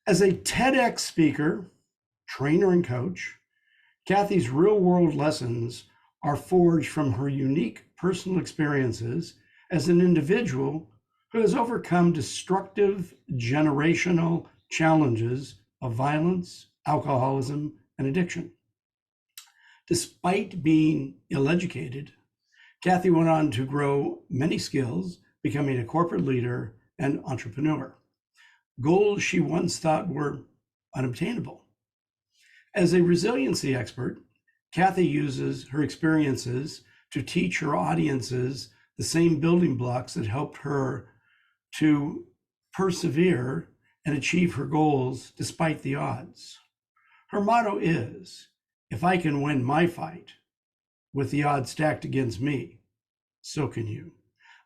As a TEDx speaker, trainer, and coach, Kathy's real world lessons are forged from her unique personal experiences as an individual who has overcome destructive generational challenges of violence, alcoholism, and addiction. Despite being ill-educated, Kathy went on to grow many skills, becoming a corporate leader and entrepreneur, goals she once thought were unobtainable. As a resiliency expert, Kathy uses her experiences to teach her audiences the same building blocks that helped her to persevere and achieve her goals despite the odds. Her motto is, if I can win my fight with the odds stacked against me, so can you.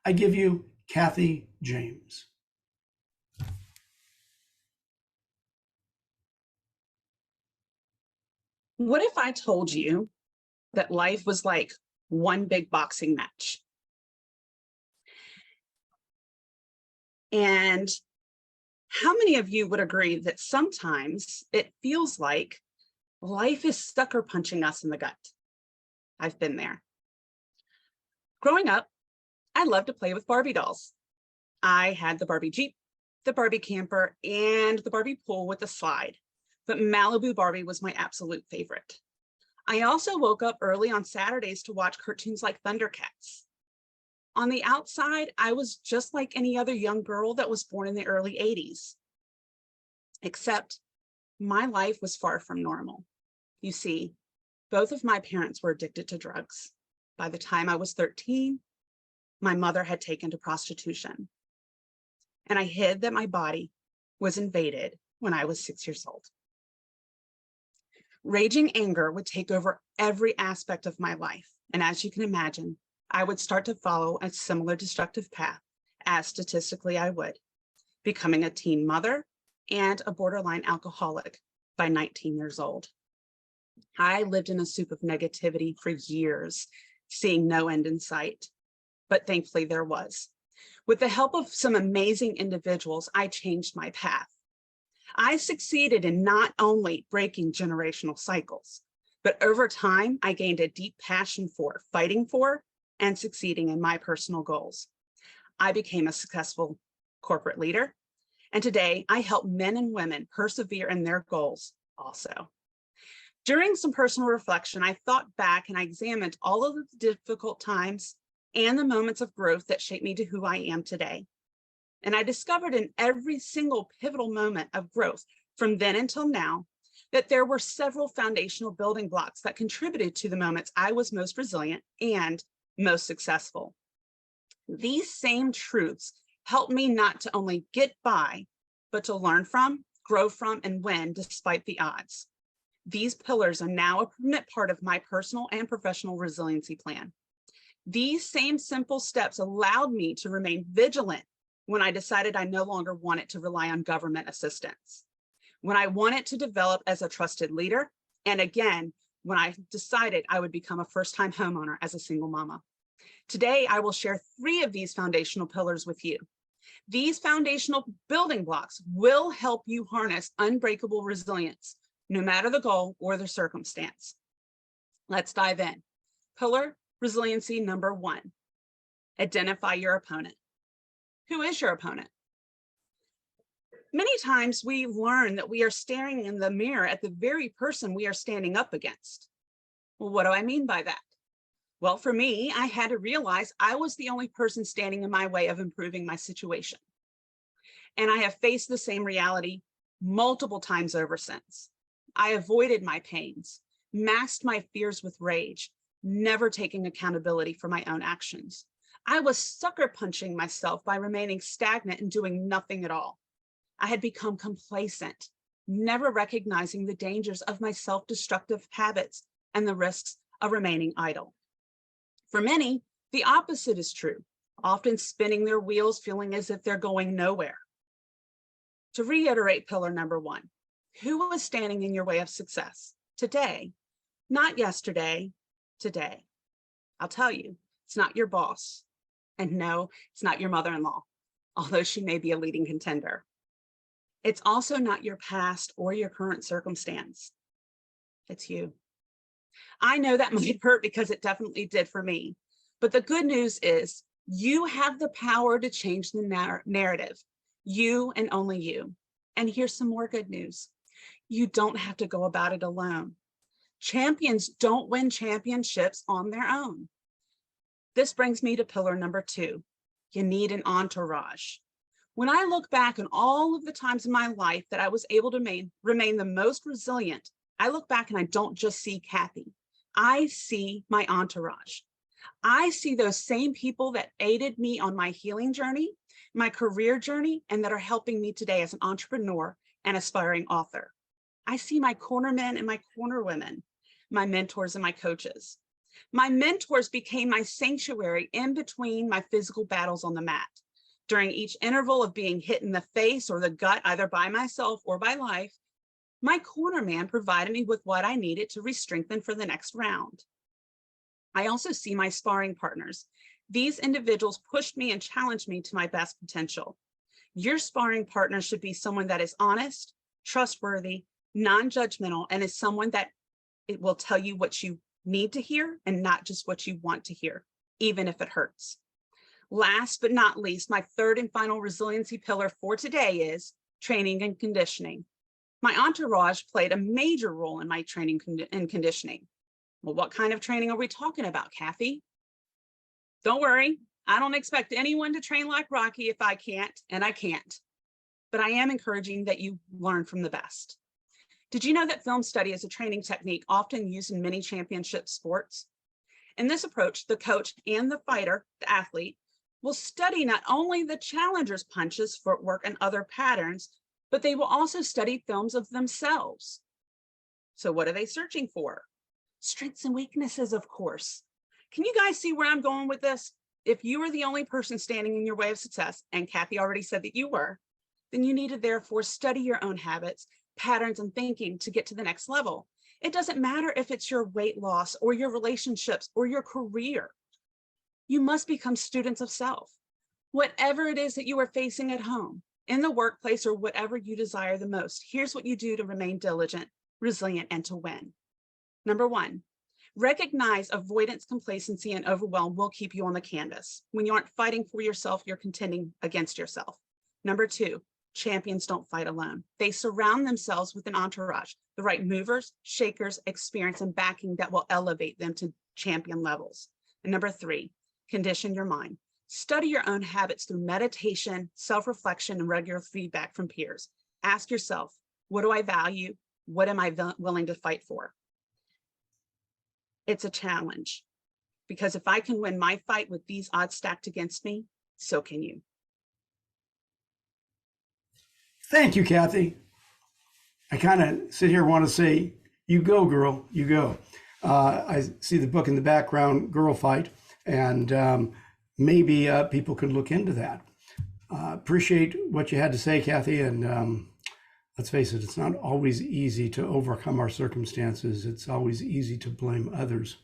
I give you Kathy James. What if I told you that life was like one big boxing match? And how many of you would agree that sometimes it feels like life is sucker punching us in the gut? I've been there. Growing up, I loved to play with Barbie dolls. I had the Barbie Jeep, the Barbie camper, and the Barbie pool with the slide. But Malibu Barbie was my absolute favorite. I also woke up early on Saturdays to watch cartoons like Thundercats. On the outside, I was just like any other young girl that was born in the early 80s. Except my life was far from normal. You see, both of my parents were addicted to drugs. By the time I was 13, my mother had taken to prostitution. And I hid that my body was invaded when I was 6 years old. Raging anger would take over every aspect of my life. And as you can imagine, I would start to follow a similar destructive path, as statistically I would, becoming a teen mother and a borderline alcoholic by 19 years old. I lived in a soup of negativity for years, seeing no end in sight, but thankfully there was. With the help of some amazing individuals, I changed my path. I succeeded in not only breaking generational cycles, but over time, I gained a deep passion for fighting for and succeeding in my personal goals. I became a successful corporate leader, and today I help men and women persevere in their goals also. During some personal reflection, I thought back and I examined all of the difficult times and the moments of growth that shaped me to who I am today. And I discovered in every single pivotal moment of growth from then until now, that there were several foundational building blocks that contributed to the moments I was most resilient and most successful. These same truths helped me not to only get by, but to learn from, grow from, and win despite the odds. These pillars are now a permanent part of my personal and professional resiliency plan. These same simple steps allowed me to remain vigilant when I decided I no longer wanted to rely on government assistance, when I wanted to develop as a trusted leader, and again, when I decided I would become a first-time homeowner as a single mama. Today, I will share 3 of these foundational pillars with you. These foundational building blocks will help you harness unbreakable resilience, no matter the goal or the circumstance. Let's dive in. Pillar resiliency number 1, identify your opponent. Who is your opponent? Many times we learn that we are staring in the mirror at the very person we are standing up against. Well, what do I mean by that? Well, for me, I had to realize I was the only person standing in my way of improving my situation. And I have faced the same reality multiple times over since. I avoided my pains, masked my fears with rage, never taking accountability for my own actions. I was sucker punching myself by remaining stagnant and doing nothing at all. I had become complacent, never recognizing the dangers of my self-destructive habits and the risks of remaining idle. For many, the opposite is true, often spinning their wheels, feeling as if they're going nowhere. To reiterate pillar number 1, who is standing in your way of success today? Not yesterday, today. I'll tell you, it's not your boss. And no, it's not your mother-in-law, although she may be a leading contender. It's also not your past or your current circumstance. It's you. I know that might hurt because it definitely did for me. But the good news is you have the power to change the narrative. You and only you. And here's some more good news. You don't have to go about it alone. Champions don't win championships on their own. This brings me to pillar number 2. You need an entourage. When I look back on all of the times in my life that I was able to remain the most resilient, I look back and I don't just see Kathy. I see my entourage. I see those same people that aided me on my healing journey, my career journey, and that are helping me today as an entrepreneur and aspiring author. I see my cornermen and my cornerwomen, my mentors and my coaches. My mentors became my sanctuary in between my physical battles on the mat. During each interval of being hit in the face or the gut, either by myself or by life, my cornerman provided me with what I needed to re-strengthen for the next round. I also see my sparring partners. These individuals pushed me and challenged me to my best potential. Your sparring partner should be someone that is honest, trustworthy, non-judgmental, and is someone that it will tell you what you need to hear and not just what you want to hear, even if it hurts. Last but not least, my third and final resiliency pillar for today is training and conditioning. My entourage played a major role in my training and conditioning. Well, what kind of training are we talking about, Kathy? Don't worry, I don't expect anyone to train like Rocky if I can't, and I can't. But I am encouraging that you learn from the best. Did you know that film study is a training technique often used in many championship sports? In this approach, the coach and the fighter, the athlete, will study not only the challenger's punches, footwork, and other patterns, but they will also study films of themselves. So what are they searching for? Strengths and weaknesses, of course. Can you guys see where I'm going with this? If you were the only person standing in your way of success, and Kathy already said that you were, then you need to therefore study your own habits, patterns, and thinking to get to the next level. It doesn't matter if it's your weight loss or your relationships or your career. You must become students of self. Whatever it is that you are facing at home, in the workplace, or whatever you desire the most, here's what you do to remain diligent, resilient, and to win. Number 1, recognize avoidance, complacency, and overwhelm will keep you on the canvas. When you aren't fighting for yourself, you're contending against yourself. Number 2, champions don't fight alone. They surround themselves with an entourage, the right movers, shakers, experience, and backing that will elevate them to champion levels. And number 3, condition your mind. Study your own habits through meditation, self-reflection, and regular feedback from peers. Ask yourself, what do I value? What am I willing to fight for? It's a challenge, because if I can win my fight with these odds stacked against me, so can you. Thank you, Kathy. I kind of sit here and want to say, you go, girl, you go. I see the book in the background, Girl Fight, and maybe people could look into that. Appreciate what you had to say, Kathy, and let's face it, it's not always easy to overcome our circumstances. It's always easy to blame others.